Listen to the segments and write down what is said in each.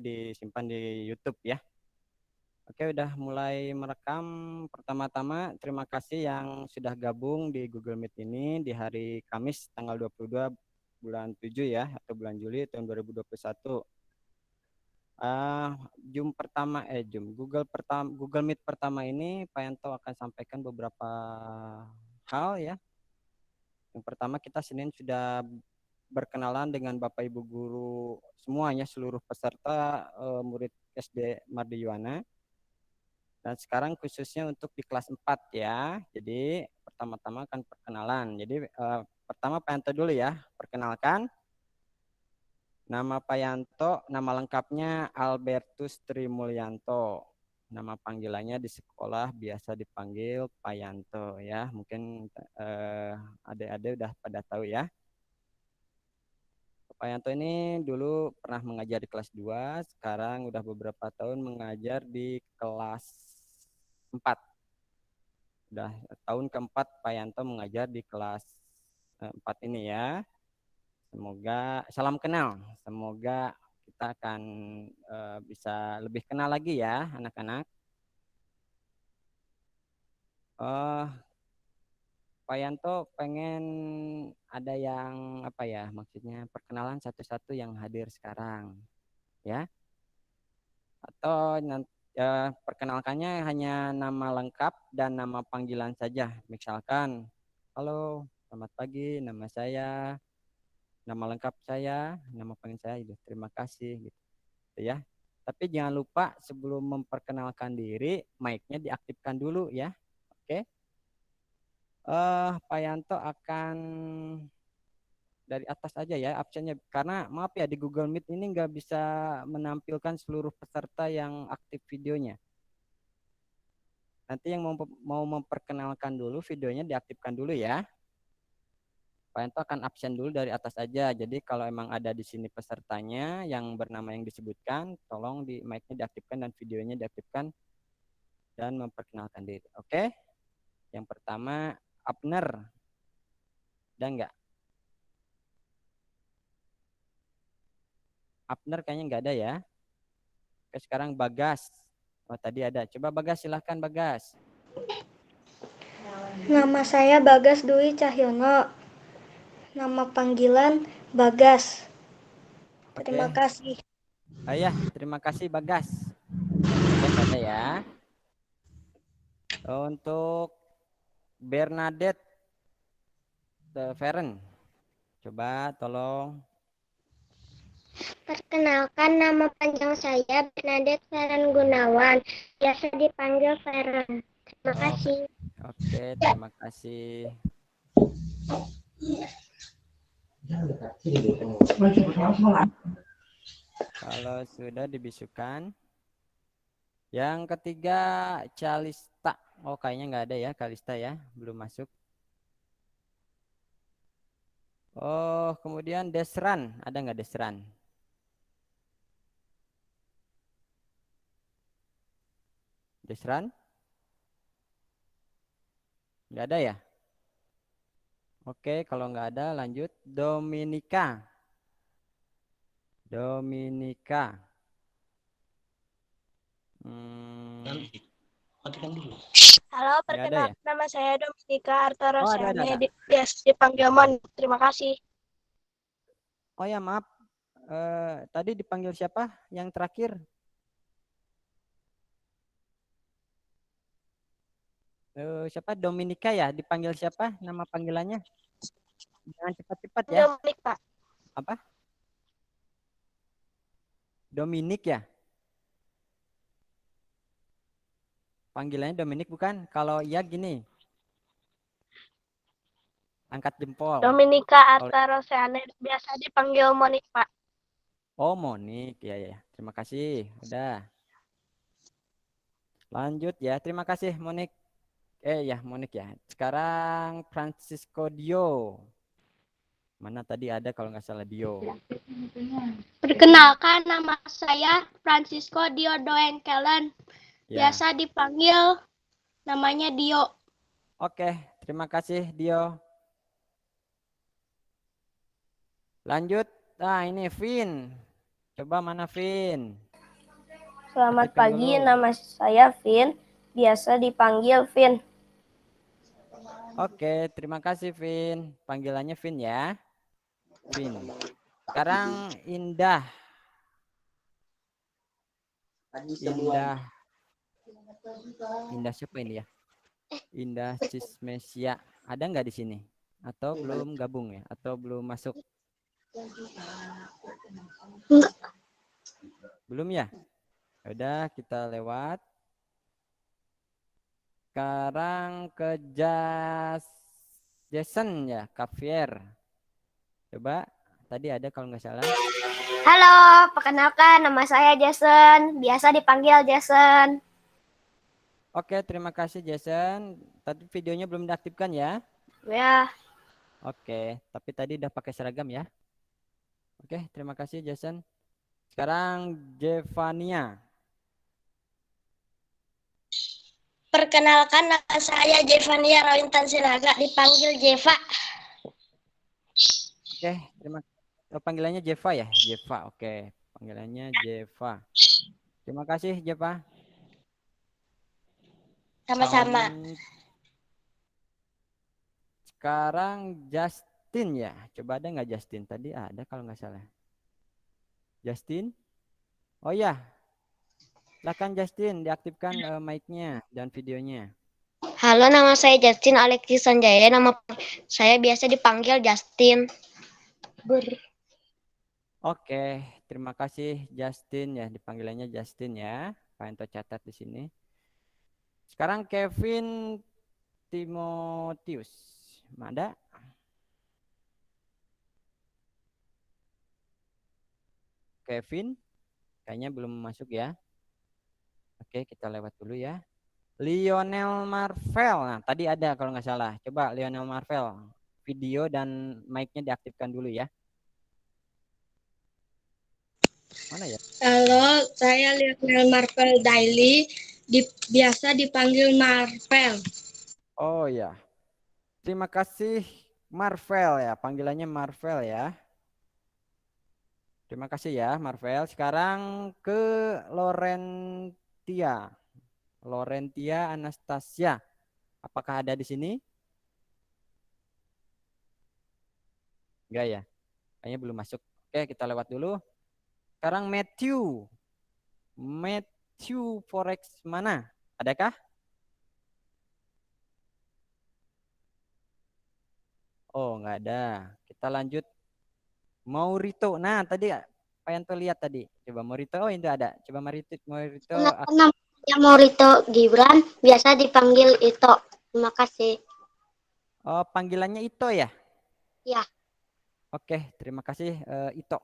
disimpan di YouTube ya. Oke, udah mulai merekam. Pertama-tama terima kasih yang sudah gabung di Google Meet ini di hari Kamis tanggal 22 bulan 7 ya, atau bulan Juli tahun 2021. Zoom pertama Google Meet pertama ini Pak Yanto akan sampaikan beberapa hal ya. Yang pertama, kita Senin sudah berkenalan dengan Bapak Ibu guru semuanya, seluruh peserta murid SD Mardi Yuwana. Dan sekarang khususnya untuk di kelas 4 ya. Jadi pertama-tama akan perkenalan. Jadi pertama Pak Yanto dulu ya, perkenalkan. Nama Pak Yanto, nama lengkapnya Albertus Trimulyanto. Nama panggilannya di sekolah biasa dipanggil Pak Yanto ya. Mungkin adik-adik udah pada tahu ya. Pak Yanto ini dulu pernah mengajar di kelas 2, sekarang udah beberapa tahun mengajar di kelas 4. Udah tahun keempat Pak Yanto mengajar di kelas 4 ini ya. Semoga salam kenal. Semoga kita akan bisa lebih kenal lagi ya anak-anak. Pak Yanto pengen ada yang apa ya, maksudnya perkenalan satu-satu yang hadir sekarang ya. Atau nanti perkenalkannya hanya nama lengkap dan nama panggilan saja. Misalkan, halo, selamat pagi, nama saya, nama lengkap saya, nama panggilan saya, terima kasih gitu ya. Tapi jangan lupa sebelum memperkenalkan diri, mic-nya diaktifkan dulu ya. Oke. Pak Yanto akan dari atas aja ya absennya, karena maaf ya di Google Meet ini nggak bisa menampilkan seluruh peserta yang aktif videonya. Nanti yang mau memperkenalkan dulu videonya diaktifkan dulu ya. Pak Yanto akan absen dulu dari atas aja. Jadi kalau emang ada di sini pesertanya yang bernama yang disebutkan, tolong di mic-nya diaktifkan dan videonya diaktifkan dan memperkenalkan diri. Oke? Yang pertama Abner. Ada nggak? Abner kayaknya nggak ada ya. Oke, sekarang Bagas. Oh, tadi ada. Coba Bagas, silahkan Bagas. Nama saya Bagas Dwi Cahyono. Nama panggilan Bagas. Terima Oke. kasih. Ya, terima kasih Bagas. Bagas ada ya. Untuk Bernadette Feren. Coba tolong. Perkenalkan, nama panjang saya Bernadette Feren Gunawan, biasa dipanggil Feren. Terima kasih. Oke, terima kasih. Kalau sudah dibisukan. Yang ketiga Calista. Oh, kayaknya nggak ada ya Calista ya, belum masuk. Oh, kemudian Desran, ada nggak Desran? Desran? Nggak ada ya? Oke, kalau nggak ada lanjut Dominika. Dominika. Halo, Nggak ada ya? perkenalkan nama saya Dominika Oh, ada. Artarosiane, biasa dipanggil Mon. Terima kasih. Oh ya, maaf. Tadi dipanggil siapa yang terakhir? Siapa? Dominika ya? Dipanggil siapa? Nama panggilannya? Jangan cepat-cepat ya. Dominik, Pak. Apa? Dominik ya? Panggilannya Dominik bukan? Kalau iya gini. Angkat jempol. Dominika Artarosiane, biasa dipanggil Monik, Pak. Oh, Monik. Ya. Terima kasih. Udah. Lanjut ya. Terima kasih Monik. Ya, Monik ya. Sekarang Francisco Dio. Mana tadi ada kalau nggak salah Dio. Perkenalkan, nama saya Francisco Diodo Engkelen, Ya. biasa dipanggil namanya Dio. Oke, terima kasih Dio. Lanjut. Nah, ini Vin. Coba mana Vin? Selamat Aktifkan pagi, dulu. nama saya Vin, biasa dipanggil Vin. Oke, terima kasih Vin. Panggilannya Vin ya. Vin. Sekarang Indah. Indah. Indah siapa ini ya? Indah Cismesia. Ada nggak di sini? Atau belum gabung ya? Atau belum masuk? Belum ya? Udah kita lewat. Sekarang ke Jason ya, Xavier. Coba, tadi ada kalau nggak salah. Halo, perkenalkan nama saya Jason, biasa dipanggil Jason. Oke, terima kasih Jason. Tadi videonya belum diaktifkan ya? Ya, Oke, tapi tadi udah pakai seragam ya? Oke, terima kasih Jason. Sekarang Jevania. perkenalkan nama saya Jevania Rawintan Sinaga, dipanggil Jeva. Oke, panggilannya Jeva ya? Jeva, oke. Panggilannya Jeva. Terima kasih Jeva. Sama-sama. Sekarang Justin ya. Coba ada nggak Justin? Tadi ada kalau nggak salah. Justin? Oh ya. Silakan Justin, diaktifkan mic-nya dan videonya. Halo, nama saya Justin Alexis Sanjaya, nama saya biasa dipanggil Justin. Oke, terima kasih Justin ya, dipanggilannya Justin ya. Pak Ento catat di sini. Sekarang Kevin Timotius. Ada? Kevin? Kayaknya belum masuk ya. Oke, kita lewat dulu ya. Lionel Marvel. Nah, tadi ada kalau nggak salah. Coba Lionel Marvel. Video dan mic-nya diaktifkan dulu ya. Mana ya? Halo, saya Lionel Marvel Daily, biasa dipanggil Marvel. Oh ya. Terima kasih Marvel ya. Panggilannya Marvel ya. Terima kasih ya Marvel. Sekarang ke Lorentia. Lorentia Anastasia. Apakah ada di sini? Enggak ya. Kayaknya belum masuk. Oke, kita lewat dulu. Sekarang Matthew. Matthew Forex mana? Adakah? Oh, enggak ada. Kita lanjut. Maurito. Nah, tadi apa yang tuh lihat tadi? Coba Maurito. Oh, itu ada. Coba Maurito. Nama saya Morito Gibran, biasa dipanggil Ito. Terima kasih. Oh, panggilannya Ito ya? Ya. Oke, terima kasih Ito.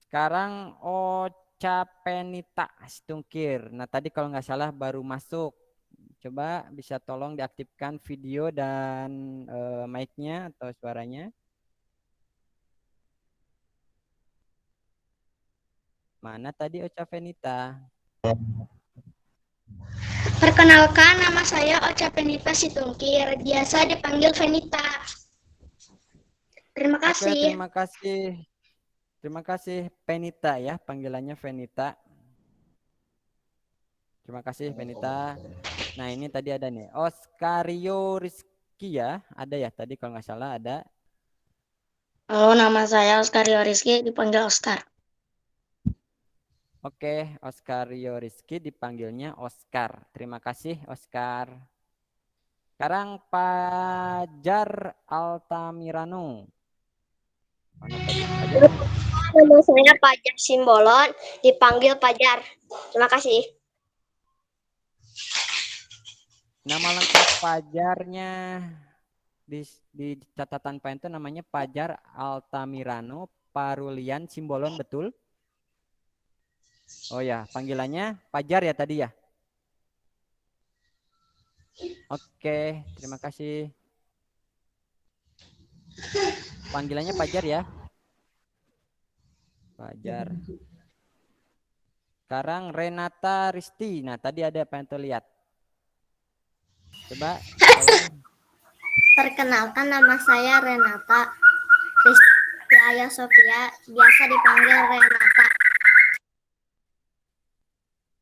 Sekarang Ocha Penita Stungkir. Nah, tadi kalau nggak salah baru masuk. Coba bisa tolong diaktifkan video dan mic-nya atau suaranya. Mana tadi Ocha Penita? Perkenalkan, nama saya Ocha Penita Situngkir, biasa dipanggil Venita. Terima Oke, kasih. terima kasih. Terima kasih Penita ya, panggilannya Venita. Terima kasih Venita. Nah, ini tadi ada nih Oscario Rizky ya, ada ya tadi kalau nggak salah ada. Halo, nama saya Oscar Rizky, dipanggil Oscar. Oke, Oscario Rizky dipanggilnya Oscar. Terima kasih Oscar. Sekarang Pajar Altamirano. Mana tadi Pajar? Nama saya Pajar Simbolon, dipanggil Pajar. Terima kasih. Nama lengkap Pajarnya di catatan Pak itu namanya Pajar Altamirano Parulian Simbolon, betul? Oh ya, panggilannya Pajar ya tadi ya. Oke, terima kasih. Panggilannya Pajar ya. Pajar. Sekarang Renata Risti. Nah, tadi ada apa yang terlihat? Coba. Perkenalkan, nama saya Renata Rizky Aya Sofia, biasa dipanggil Renata.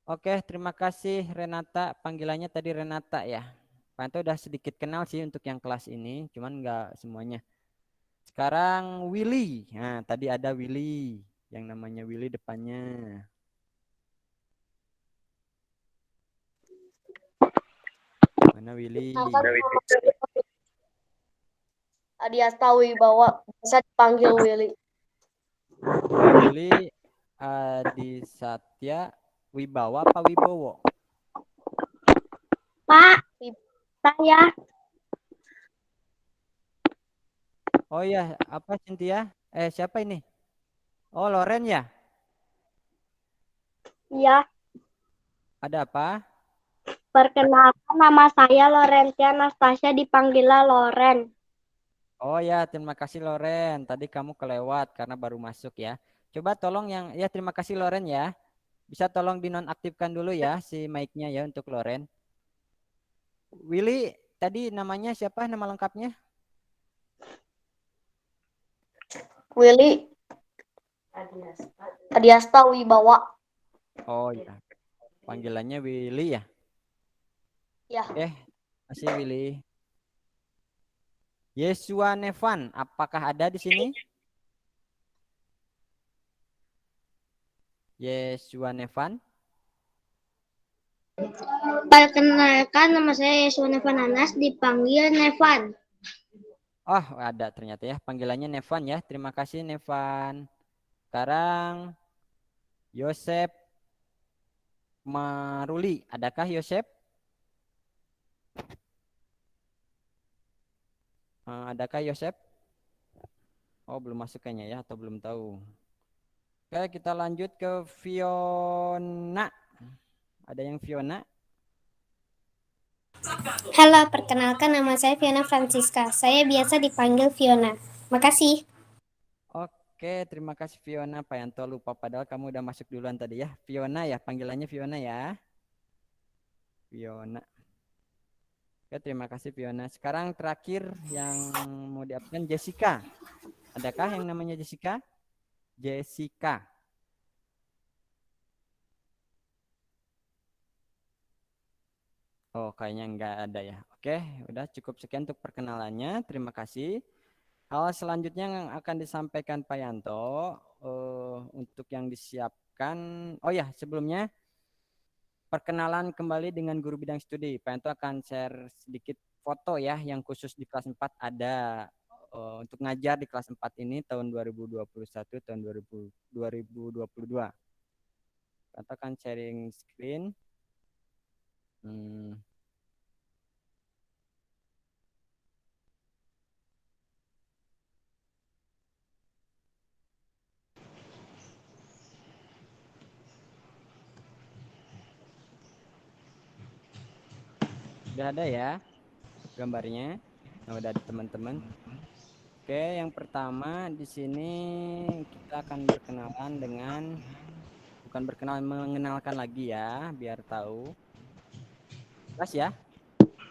Oke, terima kasih Renata. Panggilannya tadi Renata ya. Pak Anto udah sedikit kenal sih untuk yang kelas ini, cuman nggak semuanya. Sekarang Willy. Nah, tadi ada Willy. Yang namanya Willy depannya. Mana Willy? Adiasta Wibawa, bisa dipanggil Willy. Willy Adi Satya Wibawa apa Wibowo? Pak, saya Oh iya, apa Cynthia? Siapa ini? Oh, Loren ya? ya Ada apa? perkenalkan nama saya Lorentia Anastasia dipanggilnya Loren. Oh ya, terima kasih Loren. Tadi kamu kelewat karena baru masuk ya. Coba tolong yang ya terima kasih Loren ya. Bisa tolong dinonaktifkan dulu ya si mic-nya ya untuk Loren. Willy, tadi namanya siapa nama lengkapnya? Willy Adiasta Wibawa. Oh ya, panggilannya Willy ya. Ya. Masih Willy. Yesua Nevan, apakah ada di sini? Yesua Nevan. Perkenalkan nama saya Yesua Nevan Anas dipanggil Nevan. Oh, ada ternyata ya. Panggilannya Nevan ya. Terima kasih Nevan. Sekarang Yosep Maruli. Adakah Yosep? Adakah Yosep? Oh, belum masuk kayaknya ya atau belum tahu. Oke, kita lanjut ke Fiona. Ada yang Fiona? Halo, perkenalkan nama saya Fiona Francisca. Saya biasa dipanggil Fiona. Makasih. Oke, terima kasih Fiona. Pak Yanto lupa padahal kamu udah masuk duluan tadi ya. Fiona ya, panggilannya Fiona ya. Fiona. Oke, terima kasih Fiona. Sekarang terakhir yang mau diabsen Jessica. Adakah yang namanya Jessica? Jessica. Oh, kayaknya nggak ada ya. Oke, udah cukup sekian untuk perkenalannya. Terima kasih. Hal selanjutnya yang akan disampaikan Pak Yanto untuk yang disiapkan. Oh ya, sebelumnya perkenalan kembali dengan guru bidang studi. Pak Yanto akan share sedikit foto ya yang khusus di kelas 4 ada untuk ngajar di kelas 4 ini tahun 2021 tahun 2022. Pak Yanto akan sharing screen. Sudah ada ya gambarnya. Nah, udah ada teman-teman. Oke, yang pertama di sini kita akan berkenalan dengan bukan berkenalan mengenalkan lagi ya, biar tahu. Jelas ya?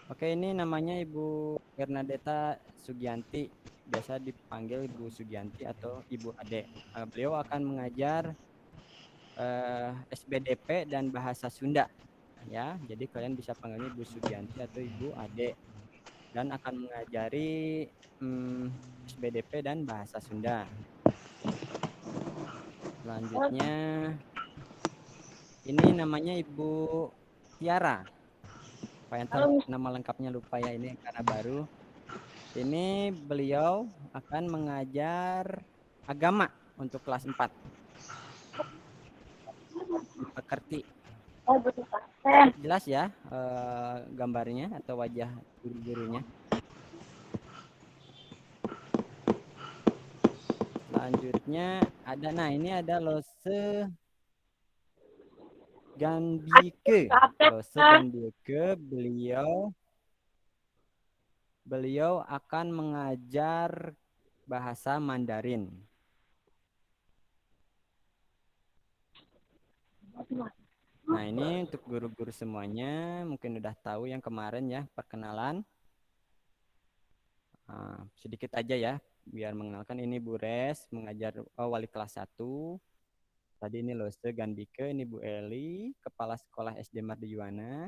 Oke, ini namanya Ibu Bernadetta Sugianti, biasa dipanggil Ibu Sugianti atau Ibu Ade. Beliau akan mengajar SBDP dan bahasa Sunda ya. Jadi kalian bisa panggilnya Ibu Sugianti atau Ibu Ade dan akan mengajari SBDP dan bahasa Sunda. Selanjutnya ini namanya Ibu Tiara. Pak Yanto nama lengkapnya lupa ya ini karena baru. Ini beliau akan mengajar agama untuk kelas 4. Dipekerti. Jelas ya gambarnya atau wajah guru-gurunya. Selanjutnya ada, nah ini ada Lose Gandike. Lose Gandike, beliau akan mengajar bahasa Mandarin. Nah ini untuk guru-guru semuanya mungkin udah tahu yang kemarin ya perkenalan. Sedikit aja ya biar mengenalkan, ini Bu Res mengajar wali kelas 1. Tadi ini Lose Gandike, ini Bu Eli, Kepala Sekolah SD Mardi Yuwana.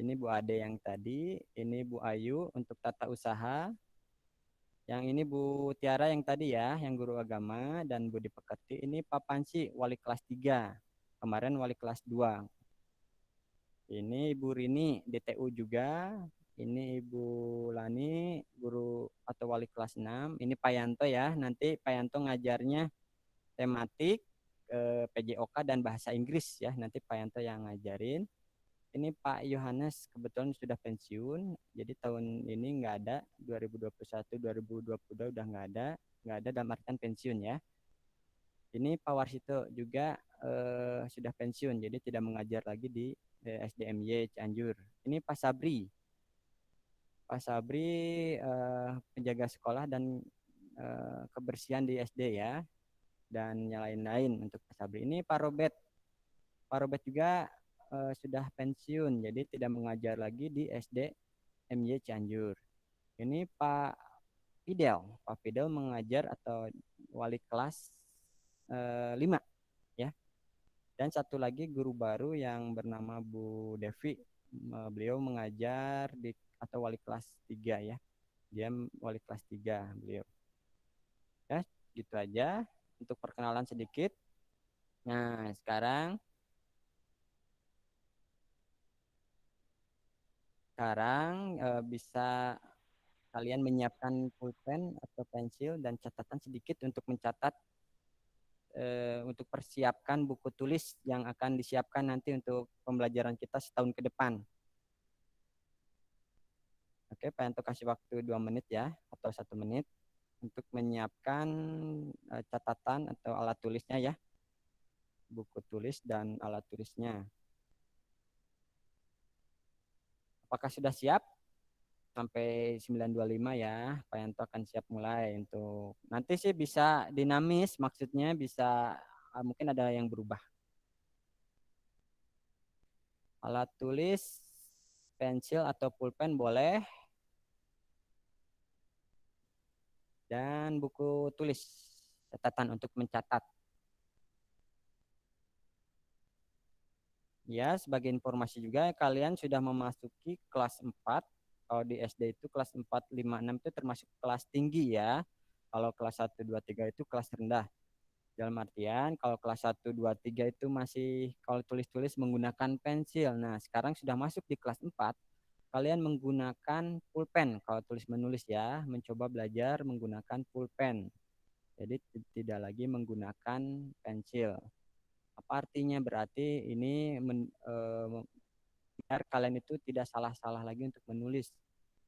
Ini Bu Ade yang tadi, ini Bu Ayu untuk tata usaha. Yang ini Bu Tiara yang tadi ya, yang guru agama, dan Bu Dipekerti. Ini Pak Panci, wali kelas 3. Kemarin wali kelas 2. Ini Ibu Rini, DTU juga. Ini Ibu Lani, guru atau wali kelas 6. Ini Pak Yanto ya, nanti Pak Yanto ngajarnya tematik, PJOK dan bahasa Inggris ya. Nanti Pak Yanto yang ngajarin. Ini Pak Yohanes kebetulan sudah pensiun, jadi tahun ini nggak ada, 2021, 2022 udah nggak ada dalam artian pensiun ya. Ini Pak Warsito juga sudah pensiun, jadi tidak mengajar lagi di SDMY Cianjur. Ini Pak Sabri. Pak Sabri penjaga sekolah dan kebersihan di SD ya, dan yang lain-lain untuk Pak Sabri. Ini Pak Robert. Pak Robert juga sudah pensiun, jadi tidak mengajar lagi di SD MY Cianjur. Ini Pak Fidel. Pak Fidel mengajar atau wali kelas 5 ya. Dan satu lagi guru baru yang bernama Bu Devi. Beliau mengajar di atau wali kelas 3 ya. Dia wali kelas 3 beliau. Ya, gitu aja untuk perkenalan sedikit. Nah, sekarang bisa kalian menyiapkan pulpen atau pensil dan catatan sedikit untuk mencatat untuk persiapkan buku tulis yang akan disiapkan nanti untuk pembelajaran kita setahun ke depan. Oke, Pak Yanto kasih waktu 2 menit ya, atau 1 menit untuk menyiapkan catatan atau alat tulisnya ya. Buku tulis dan alat tulisnya. Apakah sudah siap? Sampai 9.25 ya, Pak Yanto akan siap mulai untuk nanti sih bisa dinamis, maksudnya bisa mungkin ada yang berubah. Alat tulis, pensil atau pulpen boleh, dan buku tulis, catatan untuk mencatat. Ya, sebagai informasi juga kalian sudah memasuki kelas 4. Kalau di SD itu kelas 4, 5, 6 itu termasuk kelas tinggi ya. Kalau kelas 1, 2, 3 itu kelas rendah. Dalam artian kalau kelas 1, 2, 3 itu masih kalau tulis-tulis menggunakan pensil. Nah, sekarang sudah masuk di kelas 4, kalian menggunakan pulpen. Kalau tulis menulis ya, mencoba belajar menggunakan pulpen. Jadi tidak lagi menggunakan pensil. Apa artinya? Berarti ini biar kalian itu tidak salah-salah lagi untuk menulis.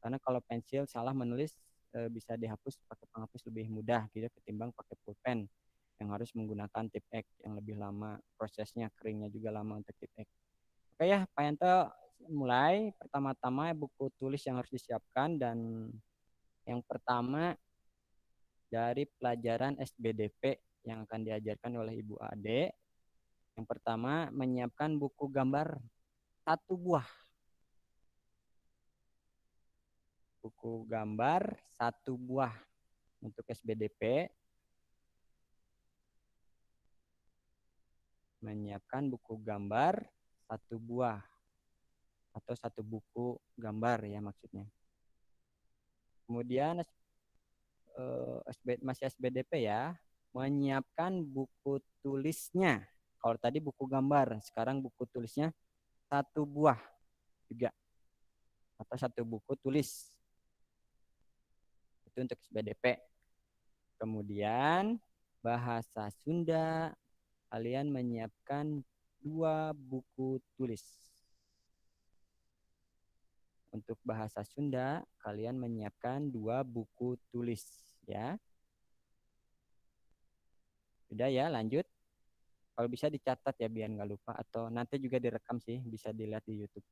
Karena kalau pensil salah menulis bisa dihapus pakai penghapus lebih mudah gitu ketimbang pakai pulpen yang harus menggunakan tip X yang lebih lama, prosesnya keringnya juga lama untuk tip X. Oke ya, Pak Yanto mulai. Pertama-tama buku tulis yang harus disiapkan, dan yang pertama dari pelajaran SBDP yang akan diajarkan oleh Ibu Ade. Yang pertama menyiapkan buku gambar 1 buah. Buku gambar 1 buah untuk SBDP. Menyiapkan buku gambar 1 buah atau 1 buku gambar ya maksudnya. Kemudian masih SBDP ya, menyiapkan buku tulisnya. Kalau tadi buku gambar, sekarang buku tulisnya 1 buah juga atau 1 buku tulis. Itu untuk SBDP. Kemudian bahasa Sunda, kalian menyiapkan 2 buku tulis. Untuk bahasa Sunda, kalian menyiapkan 2 buku tulis ya. Sudah ya, lanjut. Kalau bisa dicatat ya biar nggak lupa, atau nanti juga direkam sih, bisa dilihat di YouTube.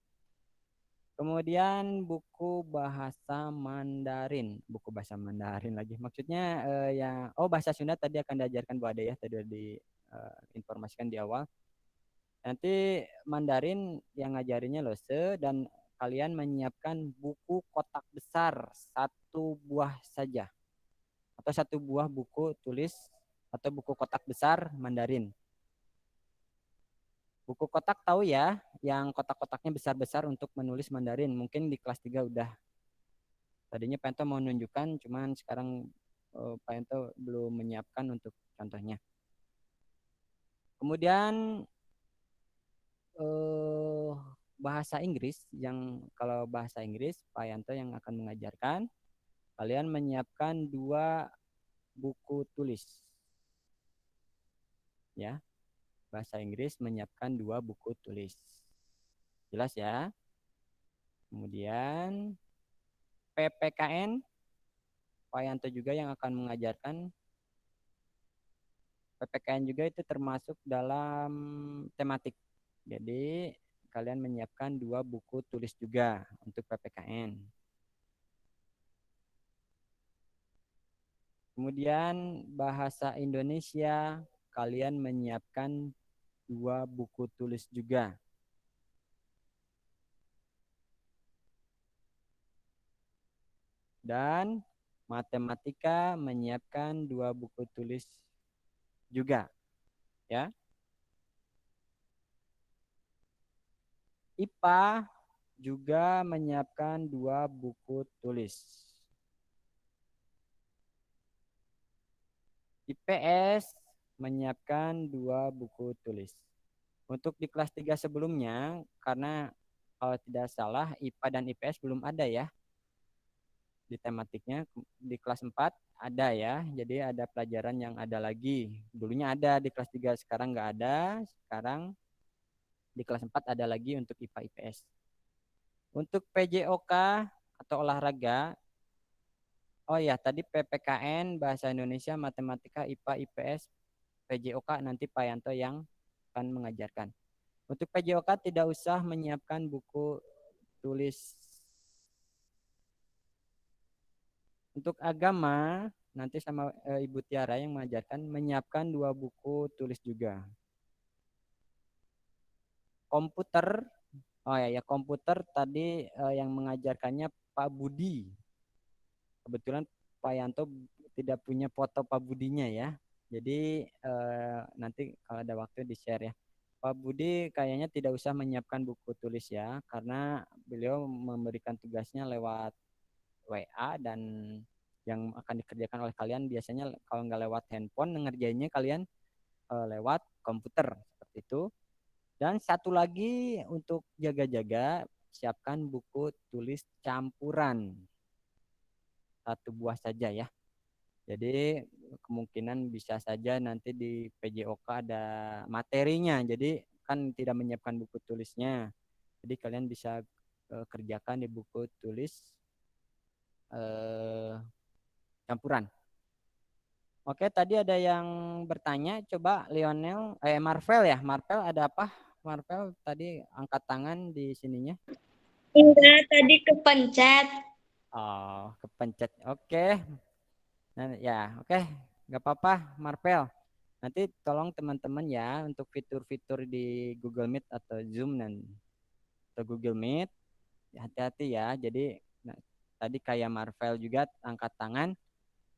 Kemudian buku bahasa Mandarin, buku bahasa Mandarin lagi. Maksudnya bahasa Sunda tadi akan diajarkan Bu Ade ya, tadi diinformasikan di awal. Nanti Mandarin yang ngajarinnya Lose, dan kalian menyiapkan buku kotak besar 1 buah saja. Atau 1 buah buku tulis atau buku kotak besar Mandarin. Buku kotak tahu ya, yang kotak-kotaknya besar-besar untuk menulis Mandarin. Mungkin di kelas 3 udah. Tadinya Pak Ento mau menunjukkan, cuman sekarang Pak Ento belum menyiapkan untuk contohnya. Kemudian bahasa Inggris, yang kalau bahasa Inggris Pak Yanto yang akan mengajarkan. Kalian menyiapkan 2 buku tulis. Ya, bahasa Inggris menyiapkan 2 buku tulis. Jelas ya? Kemudian PPKN, Pak Yanto juga yang akan mengajarkan. PPKN juga itu termasuk dalam tematik. Jadi kalian menyiapkan 2 buku tulis juga untuk PPKN. Kemudian bahasa Indonesia, kalian menyiapkan 2 buku tulis juga. Dan matematika menyiapkan 2 buku tulis juga. Ya. IPA juga menyiapkan 2 buku tulis. IPS menyiapkan 2 buku tulis. Untuk di kelas 3 sebelumnya, karena kalau tidak salah IPA dan IPS belum ada ya di tematiknya. Di kelas 4 ada ya, jadi ada pelajaran yang ada lagi. Dulunya ada di kelas 3, sekarang nggak ada. Sekarang di kelas 4 ada lagi untuk IPA IPS. Untuk PJOK atau olahraga, oh ya tadi PPKN, Bahasa Indonesia, Matematika, IPA, IPS, PJOK nanti Pak Yanto yang akan mengajarkan. Untuk PJOK tidak usah menyiapkan buku tulis. Untuk agama, nanti sama Ibu Tiara yang mengajarkan menyiapkan 2 buku tulis juga. Komputer, oh ya komputer tadi yang mengajarkannya Pak Budi. Kebetulan Pak Yanto tidak punya foto Pak Budinya ya. Jadi nanti kalau ada waktu di-share ya. Pak Budi kayaknya tidak usah menyiapkan buku tulis ya, karena beliau memberikan tugasnya lewat WA, dan yang akan dikerjakan oleh kalian biasanya kalau nggak lewat handphone, ngerjainnya kalian lewat komputer seperti itu. Dan satu lagi untuk jaga-jaga, siapkan buku tulis campuran 1 buah saja ya. Jadi kemungkinan bisa saja nanti di PJOK ada materinya, jadi kan tidak menyiapkan buku tulisnya. Jadi kalian bisa kerjakan di buku tulis campuran. Oke, tadi ada yang bertanya, coba Lionel, Marvel ya, Marvel ada apa? Marvel tadi angkat tangan di sininya. Enggak, tadi kepencet. Oh, kepencet. Oke. Nah, ya, oke. Nggak apa-apa, Marvel. Nanti tolong teman-teman ya untuk fitur-fitur di Google Meet atau Zoom atau Google Meet, hati-hati ya. Jadi tadi kayak Marvel juga angkat tangan.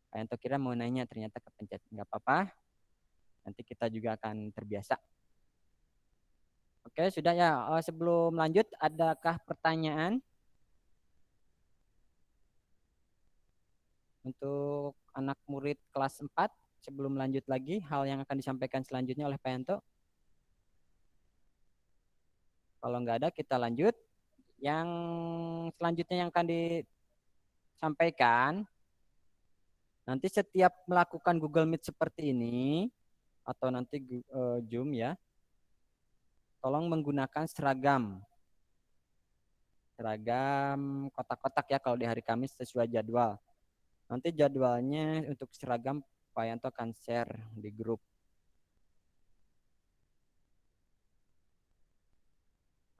Kayak untuk kira mau nanya ternyata kepencet. Nggak apa-apa. Nanti kita juga akan terbiasa. Oke, sudah ya. Sebelum lanjut, adakah pertanyaan? Untuk anak murid kelas 4, sebelum lanjut lagi, hal yang akan disampaikan selanjutnya oleh Pak Yanto. Kalau nggak ada, kita lanjut. Yang selanjutnya yang akan disampaikan, nanti setiap melakukan Google Meet seperti ini, atau nanti Zoom ya, tolong menggunakan seragam kotak-kotak ya kalau di hari Kamis sesuai jadwal. Nanti jadwalnya untuk seragam Pak Yanto akan share di grup.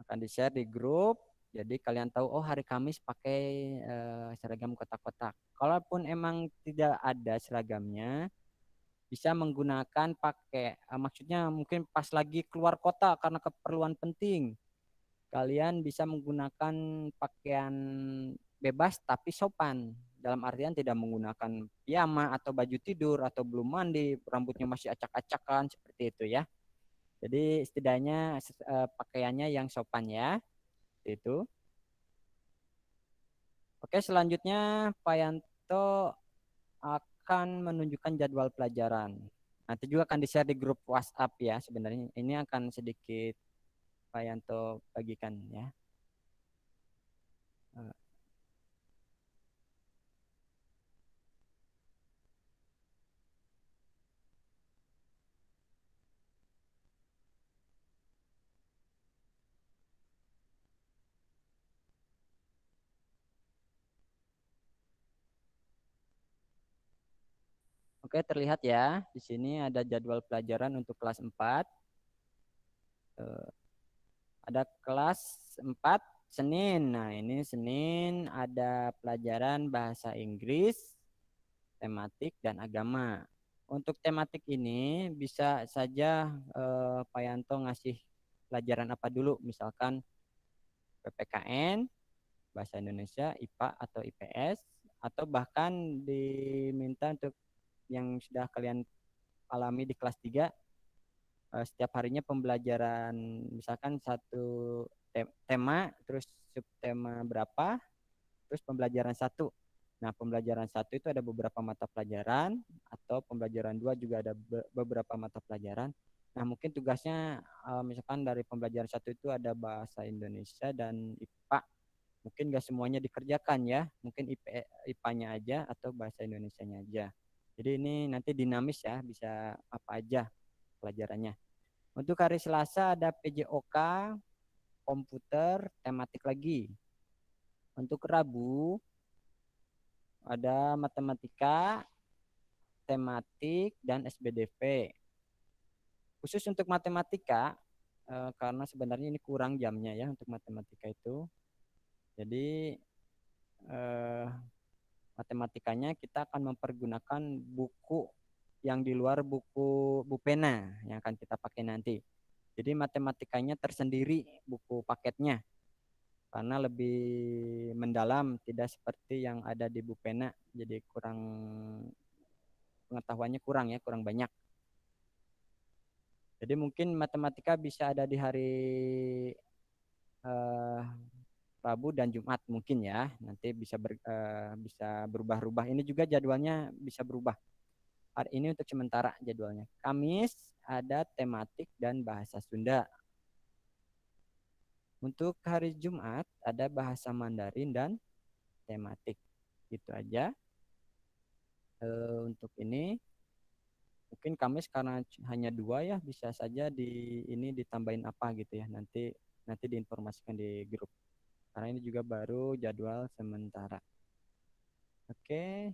Akan di-share di grup. Jadi kalian tahu, oh hari Kamis pakai seragam kotak-kotak. Kalaupun emang tidak ada seragamnya, bisa menggunakan pakai, maksudnya mungkin pas lagi keluar kota karena keperluan penting. Kalian bisa menggunakan pakaian bebas tapi sopan. Dalam artian tidak menggunakan piyama atau baju tidur atau belum mandi, rambutnya masih acak-acakan seperti itu ya. Jadi setidaknya pakaiannya yang sopan ya. Itu. Oke, selanjutnya Pak Yanto akan menunjukkan jadwal pelajaran. Nanti juga akan di-share di grup WhatsApp ya. Sebenarnya ini akan sedikit Pak Yanto bagikan ya. Oke, terlihat ya. Di sini ada jadwal pelajaran untuk kelas 4. Ada kelas 4 Senin. Nah, ini Senin ada pelajaran bahasa Inggris, tematik, dan agama. Untuk tematik ini bisa saja Pak Yanto ngasih pelajaran apa dulu. Misalkan PPKN, Bahasa Indonesia, IPA atau IPS. Atau bahkan diminta untuk yang sudah kalian alami di kelas 3 setiap harinya pembelajaran misalkan satu tema terus subtema berapa terus pembelajaran satu. Nah, pembelajaran satu itu ada beberapa mata pelajaran atau pembelajaran dua juga ada beberapa mata pelajaran. Nah, mungkin tugasnya misalkan dari pembelajaran satu itu ada bahasa Indonesia dan IPA. Mungkin nggak semuanya dikerjakan ya. Mungkin IPA-nya aja atau bahasa Indonesianya aja. Jadi ini nanti dinamis ya, bisa apa aja pelajarannya. Untuk hari Selasa ada PJOK, komputer, tematik lagi. Untuk Rabu ada matematika, tematik, dan SBDV. Khusus untuk matematika, karena sebenarnya ini kurang jamnya ya untuk matematika itu. Jadi matematikanya kita akan mempergunakan buku yang di luar buku Bupena yang akan kita pakai nanti. Jadi matematikanya tersendiri buku paketnya karena lebih mendalam, tidak seperti yang ada di Bupena. Jadi kurang pengetahuannya kurang ya, kurang banyak. Jadi mungkin matematika bisa ada di hari Rabu dan Jumat mungkin ya. Nanti bisa bisa berubah-ubah. Ini juga jadwalnya bisa berubah. Hari ini untuk sementara jadwalnya. Kamis ada tematik dan bahasa Sunda. Untuk hari Jumat ada bahasa Mandarin dan tematik. Gitu aja. Untuk ini mungkin Kamis karena hanya 2 ya, bisa saja di ini ditambahin apa gitu ya. Nanti diinformasikan di grup. Karena ini juga baru jadwal sementara. Oke.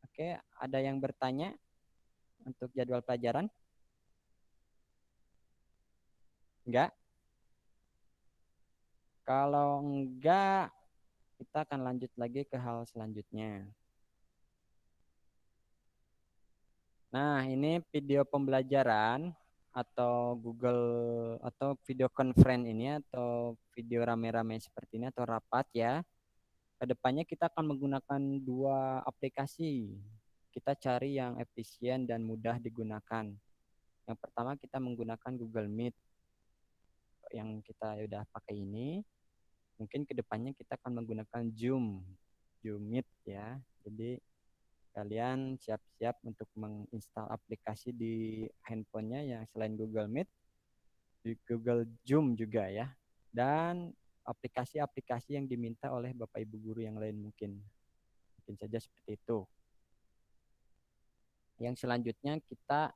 Oke, ada yang bertanya untuk jadwal pelajaran? Enggak? Kalau enggak, kita akan lanjut lagi ke hal selanjutnya. Nah, ini video pembelajaran atau Google atau video conference ini atau video rame-rame seperti ini atau rapat ya. Kedepannya kita akan menggunakan 2 aplikasi. Kita cari yang efisien dan mudah digunakan. Yang pertama kita menggunakan Google Meet yang kita udah pakai ini. Mungkin kedepannya kita akan menggunakan Zoom Meet ya. Jadi kalian siap-siap untuk menginstal aplikasi di handphonenya yang selain Google Meet, di Google Zoom juga ya. Dan aplikasi-aplikasi yang diminta oleh Bapak Ibu guru yang lain mungkin. Mungkin saja seperti itu. Yang selanjutnya kita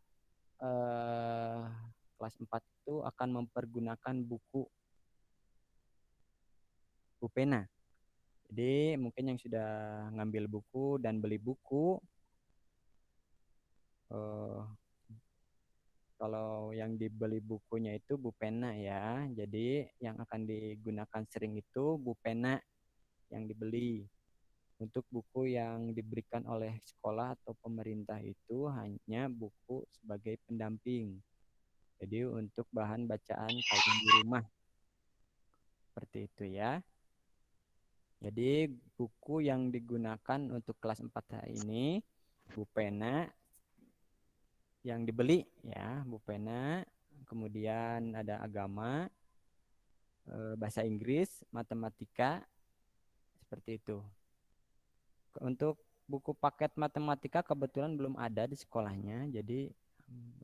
kelas 4 itu akan mempergunakan buku Bupena. Jadi mungkin yang sudah ngambil buku dan beli buku, kalau yang dibeli bukunya itu Bupena ya. Jadi yang akan digunakan sering itu Bupena yang dibeli. Untuk buku yang diberikan oleh sekolah atau pemerintah itu hanya buku sebagai pendamping. Jadi untuk bahan bacaan kalian di rumah. Seperti itu ya. Jadi buku yang digunakan untuk kelas 4 hari ini Bu pena yang dibeli ya, bu pena, kemudian ada agama, bahasa Inggris, matematika, seperti itu. Untuk buku paket matematika kebetulan belum ada di sekolahnya, jadi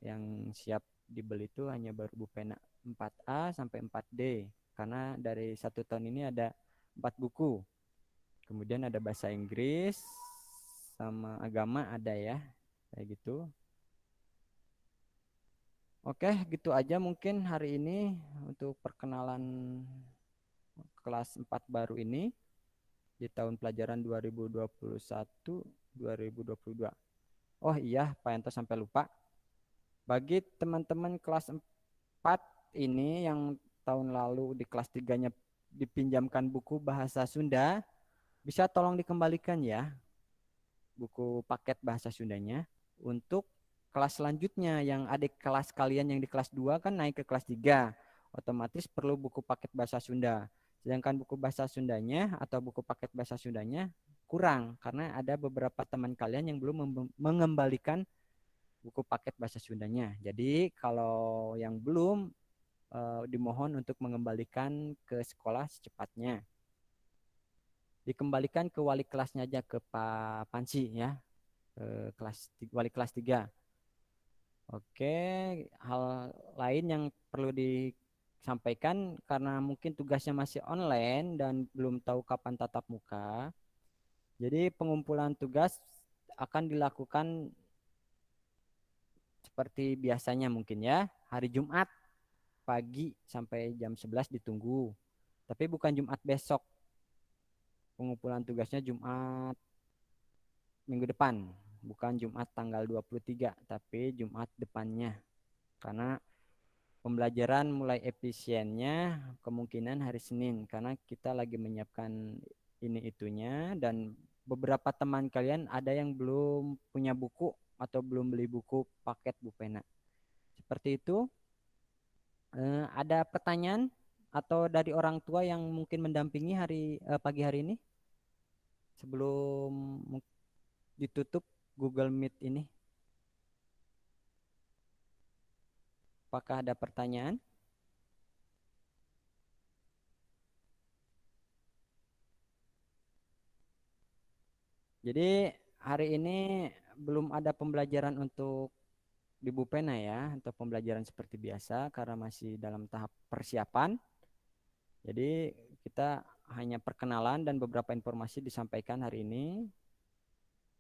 yang siap dibeli itu hanya baru bu pena 4A sampai 4D, karena dari 1 tahun ini ada 4 buku. Kemudian ada bahasa Inggris sama agama ada ya, kayak gitu. Oke, gitu aja mungkin hari ini untuk perkenalan kelas 4 baru ini di tahun pelajaran 2021-2022. Oh iya, Pak Yanto sampai lupa. Bagi teman-teman kelas 4 ini yang tahun lalu di kelas 3-nya dipinjamkan buku bahasa Sunda, bisa tolong dikembalikan ya buku paket bahasa Sundanya. Untuk kelas selanjutnya yang adik kelas kalian yang di kelas 2 kan naik ke kelas 3, otomatis perlu buku paket bahasa Sunda. Sedangkan buku bahasa Sundanya atau buku paket bahasa Sundanya kurang karena ada beberapa teman kalian yang belum mengembalikan buku paket bahasa Sundanya. Jadi kalau yang belum dimohon untuk mengembalikan ke sekolah secepatnya. Dikembalikan ke wali kelasnya aja, ke Pak Panci ya, wali kelas 3. Oke, hal lain yang perlu disampaikan karena mungkin tugasnya masih online dan belum tahu kapan tatap muka. Jadi pengumpulan tugas akan dilakukan seperti biasanya mungkin ya, hari Jumat pagi sampai jam 11 ditunggu. Tapi bukan Jumat besok. Pengumpulan tugasnya Jumat minggu depan, bukan Jumat tanggal 23, tapi Jumat depannya. Karena pembelajaran mulai efisiennya kemungkinan hari Senin karena kita lagi menyiapkan ini itunya, dan beberapa teman kalian ada yang belum punya buku atau belum beli buku paket Bu Pena. Seperti itu. Ada pertanyaan atau dari orang tua yang mungkin mendampingi pagi hari ini sebelum ditutup Google Meet ini? Apakah ada pertanyaan? Jadi hari ini belum ada pembelajaran untuk di Bu Pena ya, untuk pembelajaran seperti biasa karena masih dalam tahap persiapan. Jadi kita hanya perkenalan dan beberapa informasi disampaikan hari ini.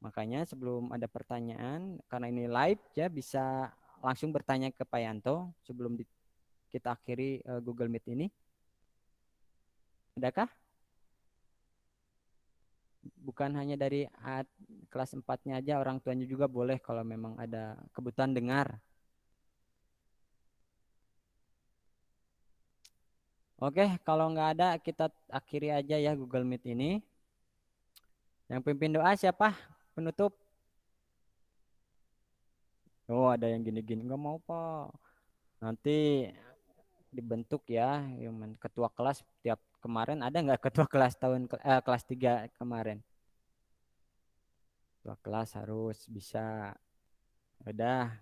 Makanya sebelum ada pertanyaan, karena ini live ya, bisa langsung bertanya ke Pak Yanto sebelum kita akhiri Google Meet ini. Adakah? Bukan hanya dari kelas 4-nya aja, orang tuanya juga boleh kalau memang ada kebutuhan dengar. Oke, kalau nggak ada kita akhiri aja ya Google Meet ini. Yang pimpin doa siapa? Penutup. Oh, ada yang gini-gini. Nggak mau, Pak. Nanti dibentuk ya, ketua kelas tiap kemarin ada nggak ketua kelas kelas 3 kemarin? Ketua kelas harus bisa. Udah.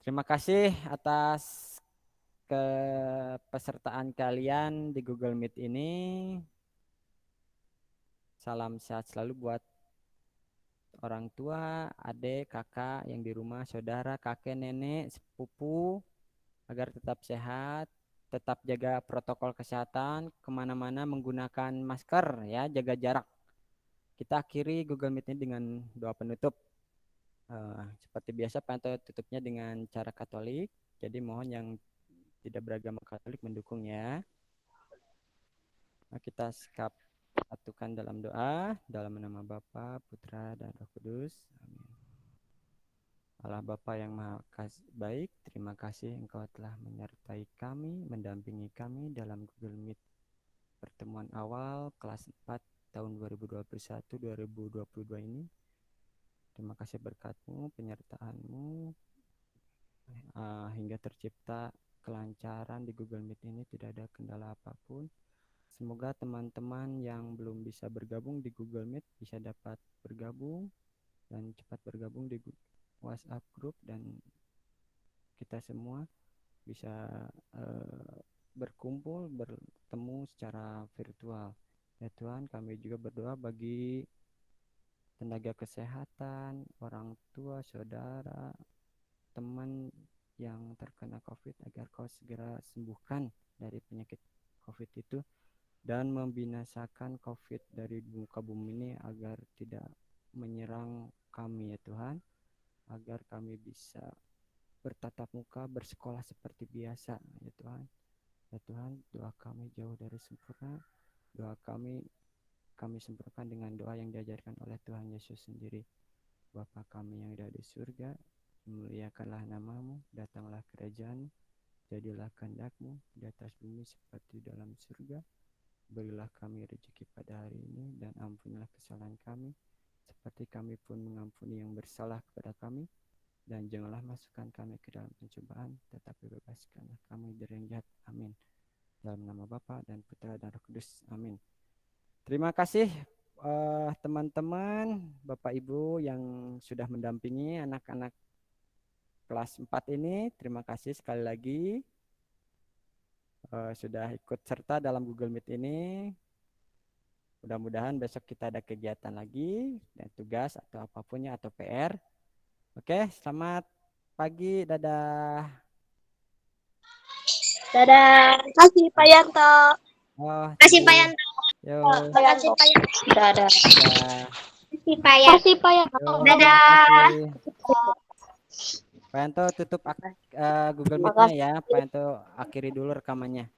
Terima kasih atas kepesertaan kalian di Google Meet ini. Salam sehat selalu buat orang tua, adik, kakak yang di rumah, saudara, kakek, nenek, sepupu, agar tetap sehat, tetap jaga protokol kesehatan, kemana-mana menggunakan masker ya, jaga jarak. Kita akhiri Google Meet ini dengan doa penutup. Seperti biasa Pak Anto tutupnya dengan cara Katolik, jadi mohon yang tidak beragama Katolik mendukung ya. Nah, kita satukan dalam doa, dalam nama Bapa, Putra, dan Roh Kudus. Amin. Allah Bapa yang Maha Baik, terima kasih Engkau telah menyertai kami, mendampingi kami dalam Google Meet pertemuan awal kelas 4 tahun 2021-2022 ini. Terima kasih berkat-Mu, penyertaan-Mu, hingga tercipta kelancaran di Google Meet ini, tidak ada kendala apapun. Semoga teman-teman yang belum bisa bergabung di Google Meet bisa dapat bergabung dan cepat bergabung di WhatsApp grup dan kita semua bisa berkumpul, bertemu secara virtual. Ya Tuhan, kami juga berdoa bagi tenaga kesehatan, orang tua, saudara, teman yang terkena COVID agar Kau segera sembuhkan dari penyakit COVID itu dan membinasakan COVID dari muka bumi ini agar tidak menyerang kami ya Tuhan, agar kami bisa bertatap muka, bersekolah seperti biasa ya Tuhan. Ya Tuhan, doa kami jauh dari sempurna. Doa kami sempurnakan dengan doa yang diajarkan oleh Tuhan Yesus sendiri. Bapa kami yang ada di surga, muliakanlah namamu, datanglah kerajaan, jadilah kehendak-Mu di atas bumi seperti dalam surga. Berilah kami rezeki pada hari ini dan ampunilah kesalahan kami, seperti kami pun mengampuni yang bersalah kepada kami. Dan janganlah masukkan kami ke dalam pencobaan, tetapi bebaskanlah kami dari yang jahat. Amin. Dalam nama Bapa dan Putra dan Roh Kudus. Amin. Terima kasih teman-teman, Bapak Ibu yang sudah mendampingi anak-anak kelas 4 ini. Terima kasih sekali lagi sudah ikut serta dalam Google Meet ini. Mudah-mudahan besok kita ada kegiatan lagi dan tugas atau apapunnya atau PR. Oke, selamat pagi, dadah. Dadah. Terima kasih Pak Yanto. Oh, Kasih Pak Yanto. Yo, Kasih Pak Yanto. Dadah. dadah. Kasih Pak Yanto. Kasih Pak Yanto. Yo, Dadah. Pak Yanto tutup Google Meet-nya ya. Pak Yanto akhiri dulu rekamannya.